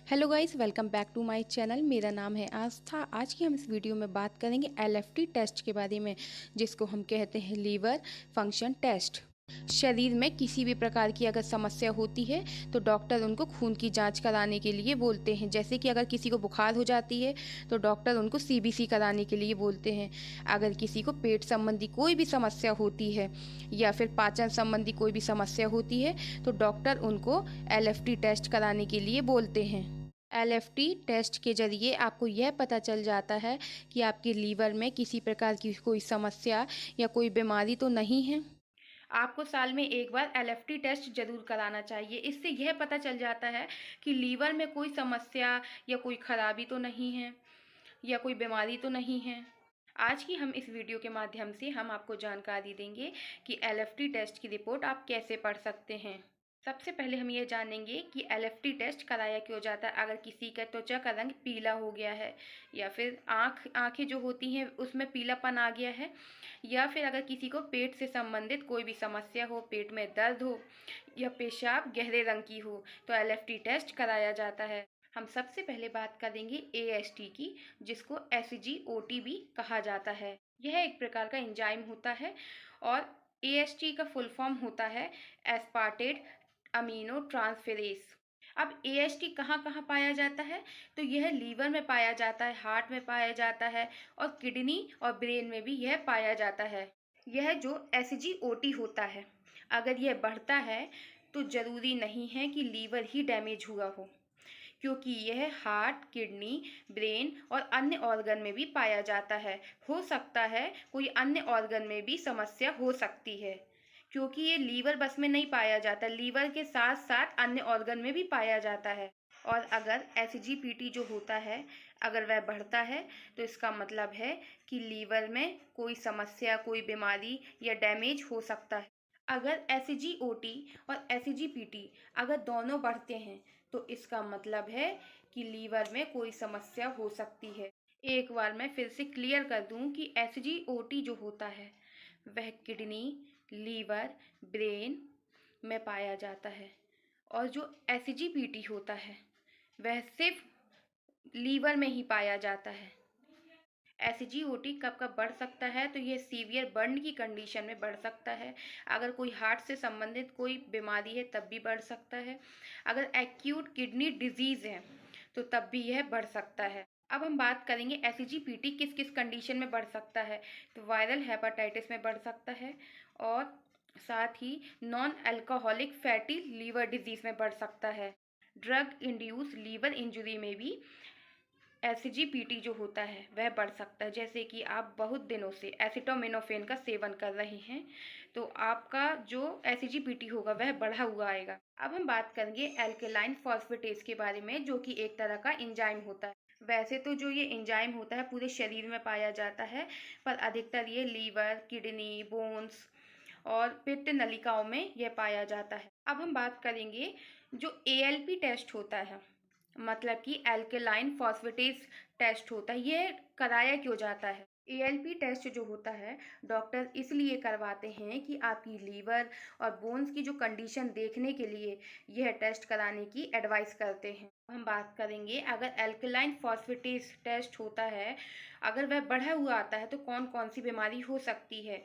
Hello guys, welcome back to my channel. मेरा नाम है आस्था। आज की हम इस वीडियो में बात करेंगे एलएफटी टेस्ट के बारे में, जिसको हम कहते हैं लीवर फंक्शन टेस्ट। शरीर में किसी भी प्रकार की अगर समस्या होती है तो डॉक्टर उनको खून की जांच कराने के लिए बोलते हैं। जैसे कि अगर किसी को बुखार हो जाती है तो डॉक्टर उनको सीबीसी कराने के लिए बोलते हैं। अगर किसी को पेट संबंधी कोई भी समस्या होती है या फिर पाचन संबंधी कोई भी समस्या होती है तो डॉक्टर उनको एलएफटी टेस्ट कराने के लिए बोलते हैं। एलएफटी टेस्ट के ज़रिए आपको यह पता चल जाता है कि आपके लीवर में किसी प्रकार की कोई समस्या या कोई बीमारी तो नहीं है। आपको साल में एक बार एलएफटी टेस्ट ज़रूर कराना चाहिए। इससे यह पता चल जाता है कि लीवर में कोई समस्या या कोई खराबी तो नहीं है या कोई बीमारी तो नहीं है। आज की हम इस वीडियो के माध्यम से हम आपको जानकारी देंगे कि एलएफटी टेस्ट की रिपोर्ट आप कैसे पढ़ सकते हैं। सबसे पहले हम ये जानेंगे कि एलएफटी टेस्ट कराया क्यों जाता है। अगर किसी का त्वचा का रंग पीला हो गया है या फिर आँखें जो होती हैं उसमें पीलापन आ गया है, या फिर अगर किसी को पेट से संबंधित कोई भी समस्या हो, पेट में दर्द हो या पेशाब गहरे रंग की हो, तो एलएफटी टेस्ट कराया जाता है। हम सबसे पहले बात करेंगे एएसटी की, जिसको एसजीओटी भी कहा जाता है। यह एक प्रकार का एंजाइम होता है और एएसटी का फुल फॉर्म होता है एस्पार्टेट अमीनो ट्रांसफेरेस। अब एएसटी कहाँ कहाँ पाया जाता है, तो यह लीवर में पाया जाता है, हार्ट में पाया जाता है और किडनी और ब्रेन में भी यह पाया जाता है। यह जो एसजीओटी होता है, अगर यह बढ़ता है तो ज़रूरी नहीं है कि लीवर ही डैमेज हुआ हो, क्योंकि यह हार्ट, किडनी, ब्रेन और अन्य ऑर्गन में भी पाया जाता है। हो सकता है कोई अन्य ऑर्गन में भी समस्या हो सकती है, क्योंकि ये लीवर बस में नहीं पाया जाता, लीवर के साथ साथ अन्य ऑर्गन में भी पाया जाता है। और अगर एसजीपीटी जो होता है, अगर वह बढ़ता है तो इसका मतलब है कि लीवर में कोई समस्या, कोई बीमारी या डैमेज हो सकता है। अगर एसजीओटी और एसजीपीटी अगर दोनों बढ़ते हैं तो इसका मतलब है कि लीवर में कोई समस्या हो सकती है। एक बार मैं फिर से क्लियर कर दूं कि एसजीओटी जो होता है वह किडनी, लीवर, ब्रेन में पाया जाता है, और जो एसजीपीटी होता है वह सिर्फ लीवर में ही पाया जाता है। एसजीओटी कब कब बढ़ सकता है, तो ये सीवियर बर्न की कंडीशन में बढ़ सकता है। अगर कोई हार्ट से संबंधित कोई बीमारी है तब भी बढ़ सकता है। अगर एक्यूट किडनी डिजीज़ है तो तब भी यह बढ़ सकता है। अब हम बात करेंगे एसजीपीटी किस किस कंडीशन में बढ़ सकता है, तो वायरल हेपाटाइटिस में बढ़ सकता है और साथ ही non alcoholic fatty liver disease में बढ़ सकता है। ड्रग इंड्यूस लीवर इंजरी में भी एसजीपीटी जो होता है वह बढ़ सकता है। जैसे कि आप बहुत दिनों से एसिटामिनोफेन का सेवन कर रहे हैं तो आपका जो एसजीपीटी होगा वह बढ़ा हुआ आएगा। अब हम बात करेंगे एल्केलाइन फॉस्फेटेस के बारे में, जो कि एक तरह का एंजाइम होता है। वैसे तो जो ये एंजाइम होता है पूरे शरीर में पाया जाता है, पर अधिकतर ये लीवर, किडनी, बोन्स और पित्त नलिकाओं में यह पाया जाता है। अब हम बात करेंगे जो एएलपी टेस्ट होता है, मतलब कि एल्केलाइन फॉस्फेटेस टेस्ट होता है, ये कराया क्यों जाता है। एएलपी टेस्ट जो होता है डॉक्टर इसलिए करवाते हैं कि आपकी लीवर और बोन्स की जो कंडीशन देखने के लिए यह टेस्ट कराने की एडवाइस करते हैं। हम बात करेंगे अगर एल्केलाइन फॉस्फेटेस टेस्ट होता है, अगर वह बढ़ा हुआ आता है तो कौन कौन सी बीमारी हो सकती है,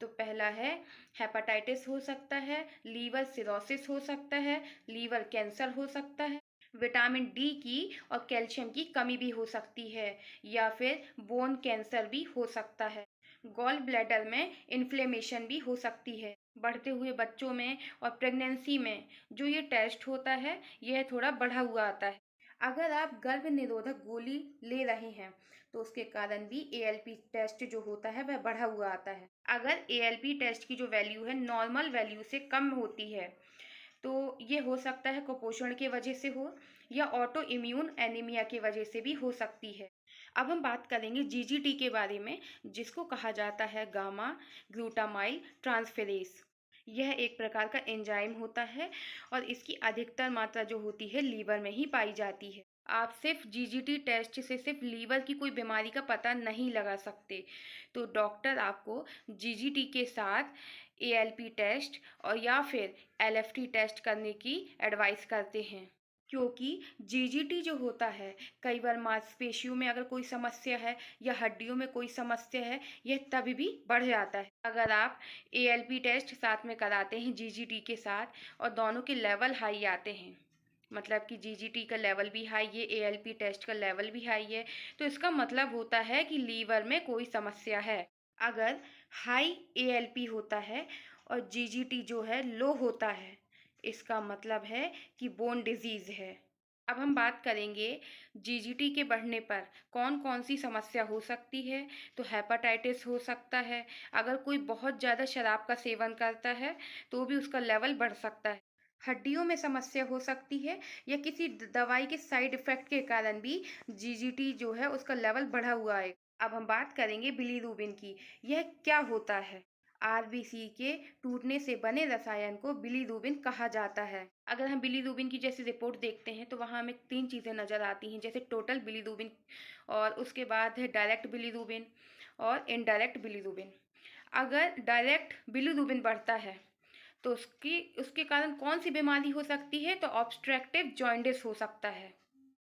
तो पहला है हेपाटाइटिस हो सकता है, लीवर सिरोसिस हो सकता है, लीवर कैंसर हो सकता है, विटामिन डी की और कैल्शियम की कमी भी हो सकती है, या फिर बोन कैंसर भी हो सकता है। गॉल ब्लैडर में इन्फ्लेमेशन भी हो सकती है। बढ़ते हुए बच्चों में और प्रेगनेंसी में जो ये टेस्ट होता है यह थोड़ा बढ़ा हुआ आता है। अगर आप गर्भ निरोधक गोली ले रहे हैं तो उसके कारण भी एएलपी टेस्ट जो होता है वह बढ़ा हुआ आता है। अगर एएलपी टेस्ट की जो वैल्यू है नॉर्मल वैल्यू से कम होती है तो ये हो सकता है कुपोषण की वजह से हो या ऑटो इम्यून एनीमिया की वजह से भी हो सकती है। अब हम बात करेंगे जीजीटी के बारे में, जिसको कहा जाता है गामा ग्लूटामाइल ट्रांसफेरेस। यह एक प्रकार का एंजाइम होता है और इसकी अधिकतर मात्रा जो होती है लीवर में ही पाई जाती है। आप सिर्फ जीजीटी टेस्ट से सिर्फ लीवर की कोई बीमारी का पता नहीं लगा सकते, तो डॉक्टर आपको जीजीटी के साथ एएलपी टेस्ट और या फिर एलएफटी टेस्ट करने की एडवाइस करते हैं। क्योंकि जीजीटी जो होता है, कई बार मांसपेशियों में अगर कोई समस्या है या हड्डियों में कोई समस्या है, यह तभी भी बढ़ जाता है। अगर आप एएलपी टेस्ट साथ में कराते हैं जीजीटी के साथ और दोनों के लेवल हाई आते हैं, मतलब कि जीजीटी का लेवल भी हाई है, एएलपी टेस्ट का लेवल भी हाई है, तो इसका मतलब होता है कि लीवर में कोई समस्या है। अगर हाई एएलपी होता है और जीजीटी जो है लो होता है, इसका मतलब है कि बोन डिजीज है। अब हम बात करेंगे जीजीटी के बढ़ने पर कौन कौन सी समस्या हो सकती है। तो हेपाटाइटिस हो सकता है, अगर कोई बहुत ज़्यादा शराब का सेवन करता है तो भी उसका लेवल बढ़ सकता है। हड्डियों में समस्या हो सकती है या किसी दवाई के साइड इफेक्ट के कारण भी जीजीटी जो है उसका लेवल बढ़ा हुआ है। अब हम बात करेंगे बिलीरुबिन की। यह क्या होता है? आरबीसी के टूटने से बने रसायन को बिलीरुबिन कहा जाता है। अगर हम बिलीरुबिन की जैसे रिपोर्ट देखते हैं तो वहाँ हमें 3 चीज़ें नज़र आती हैं, जैसे टोटल बिलीरुबिन और उसके बाद है डायरेक्ट बिलीरुबिन और इनडायरेक्ट बिलीरुबिन। अगर डायरेक्ट बिलीरुबिन बढ़ता है तो उसके कारण कौन सी बीमारी हो सकती है? तो ऑब्स्ट्रक्टिव जॉन्डिस हो सकता है।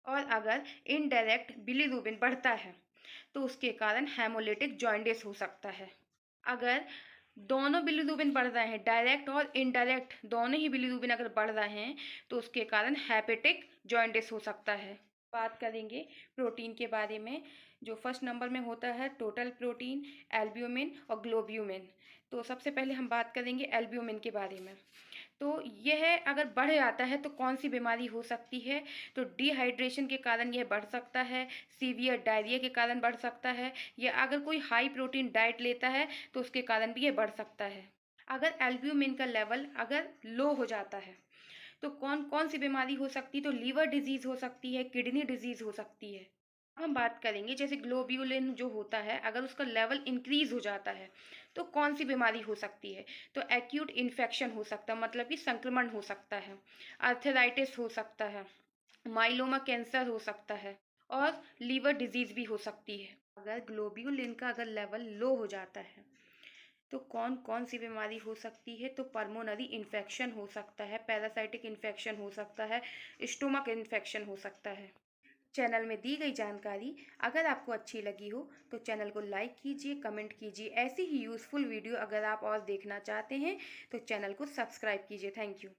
और अगर इनडायरेक्ट बिलीरुबिन बढ़ता है तो उसके कारण हेमोलिटिक जॉन्डिस हो सकता है। अगर दोनों बिलीरुबिन बढ़ रहे हैं, डायरेक्ट और इनडायरेक्ट दोनों ही बिलीरुबिन अगर बढ़ रहे हैं तो उसके कारण हेपेटिक जॉन्डिस हो सकता है। बात करेंगे प्रोटीन के बारे में। जो फर्स्ट नंबर में होता है टोटल प्रोटीन, एल्ब्यूमिन और ग्लोब्यूमिन। तो सबसे पहले हम बात करेंगे एल्ब्यूमिन के बारे में। तो यह अगर बढ़ जाता है तो कौन सी बीमारी हो सकती है? तो डिहाइड्रेशन के कारण यह बढ़ सकता है, सीवियर डायरिया के कारण बढ़ सकता है, या अगर कोई हाई प्रोटीन डाइट लेता है तो उसके कारण भी यह बढ़ सकता है। अगर एल्ब्यूमिन का लेवल अगर लो हो जाता है तो कौन कौन सी बीमारी हो सकती है? तो लीवर डिजीज़ हो सकती है, किडनी डिजीज़ हो सकती है। अब हम बात करेंगे जैसे ग्लोब्यूलिन जो होता है, अगर उसका लेवल इंक्रीज हो जाता है तो कौन सी बीमारी हो सकती है? तो एक्यूट इन्फेक्शन हो सकता है, मतलब कि संक्रमण हो सकता है, आर्थराइटिस हो सकता है, माइलोमा कैंसर हो सकता है और लीवर डिजीज भी हो सकती है। अगर ग्लोब्यूलिन का अगर लेवल लो हो जाता है तो कौन कौन सी बीमारी हो सकती है? तो पल्मोनरी इन्फेक्शन हो सकता है, पैरासाइटिक इन्फेक्शन हो सकता है, स्टोमक इन्फेक्शन हो सकता है। चैनल में दी गई जानकारी अगर आपको अच्छी लगी हो तो चैनल को लाइक कीजिए, कमेंट कीजिए। ऐसी ही यूज़फुल वीडियो अगर आप और देखना चाहते हैं तो चैनल को सब्सक्राइब कीजिए। Thank you.